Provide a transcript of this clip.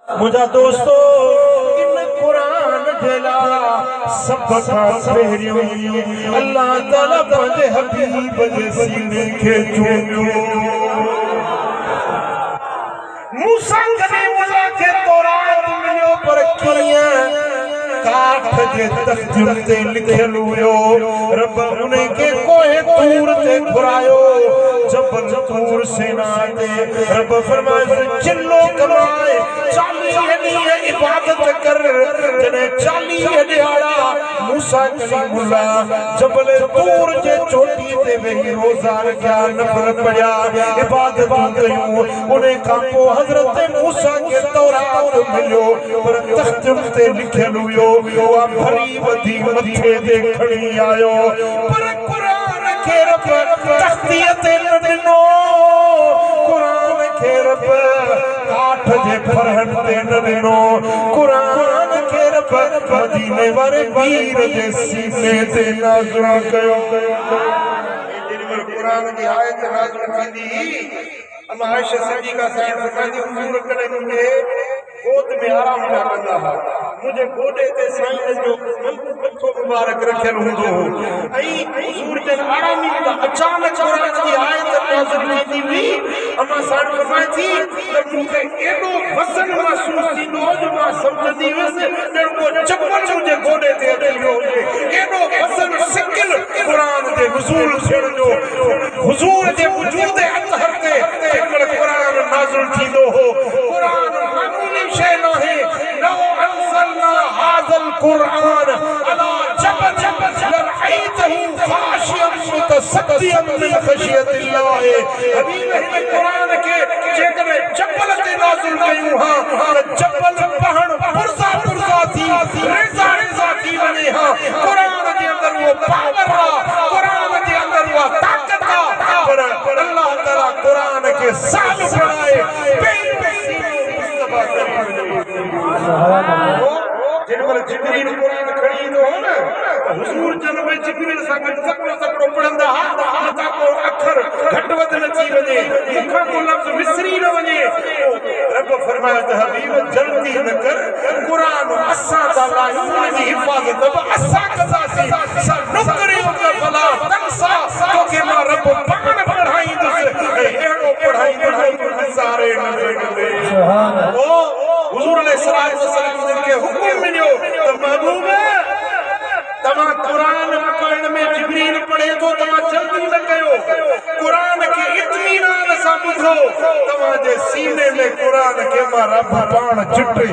मुझा दोस्तों इन कुरान जला सब का पहिरियों अल्लाह ताला पंहिंजे हबीब जे सीने खे चूमियो। मूसा कलीमुल्लाह खे तौरात मिलियो पर कीअं काठ जे तख़्तुनि ते लिखियलु हुयो। रब उन खे कोहे तूर ते घुरायो, जबल तूर सेना ते रब फरमाए चिल्लो कमाए 40 ॾींहं इबादत कर। जॾहिं 40 ॾियारा मूसा कलीमुल्लाह जबल तूर जे चोटी ते वेही रोज़ा रखिया, नफ़ल पढ़िया, इबादतूं कयूं। उन खां पोइ हज़रत मूसा खे तौरात मिलियो पर तख़्तुनि ते लिखियलु हुयो। उहा भरी वधी मथे ते खणी आयो पर क़ुरान खे रब तख़्तीअ ते न ॾिनो। क़ुरान खे रब काठ जे फरहनि ते न ॾिनो। क़ुरान खे रब मदीने वारे वीर जे सीने ते नाज़िल कयो। जेॾीमहिल क़ुरान जी आयत नाज़िल थींदी, अम्मा आयशा सिद्दीक़ा साहिब फरमाईंदी हुजूर कॾहिं मुंहिंजे गोद में आराम पिया कंदा हुआ, मुंहिंजे गोॾे ते साईं जो मथो मुबारक रखियलु हूंदो हो ऐं हुजूर जन आरामी हूंदा। अचानक क़ुरान जी आयत नाज़िल थींदी हुई। अम्मा साहिब फरमाए थी त मूंखे एॾो वज़न महसूस थींदो हो जो मां सम्झंदी हुअसि ॼण को चपल मुंहिंजे गोॾे ते अची वियो हुजे। एॾो वज़न सिकिल क़ुरान जे नुज़ूल थियण जो, हुजूर जे वजूद अतहर ते जेकर क़ुरान नाज़िल थींदो हो। क़ुरान मामूली शइ न आहे। लो अंज़लना हाज़ल क़ुरान अला जबल लरअयतहु ख़ाशिअन मुतसद्दिअन मिन ख़शियतिल्लाह। हबीब हिन क़ुरान खे जेकर जबल ते नाज़िल कयूं हा त जबल पहाड़ पुरज़ा पुरज़ा थी रेज़ा रेज़ा थी वञे हा। क़ुरान जे अंदर वो पावर आहे, क़ुरान जे अंदर वो ताक़त आहे। पर अल्लाह ताला क़ुरान खे साल बणाए जेॾीमहिल जिब्रील क़ुरान खणी ईंदो हो न त हुजूर जन में जिब्रील सां गॾु तकिड़ो तकिड़ो पढ़ंदा हुआ, मथां को अखर घटि वधि न थी वञे, मूंखां को लफ़्ज़ विसरी न वञे। रब फरमायो त हबीब जल्दी न कर, क़ुरान असां था लाहियूं, उन जी हिफ़ाज़त बि असां कंदासीं। सनुक़रिउक फला तंसा, तोखे मां रब पाण पढ़ाईंदुसि ऐं अहिड़ो पढ़ाईंदुसि जो गुज़ारे न सघंदे। सुभान अल्लाह। हुजूर अलैहिस्सलातु वस्सलाम जिन खे हुकुम मिलियो त महबूब तव्हां क़ुरान पढ़ण में जिब्रील पढ़े थो, तव्हां जल्दी न कयो, क़ुरान खे इत्मीनान सां ॿुधो। तव्हांजे सीने में क़ुरान खे मां रब पाण चिटे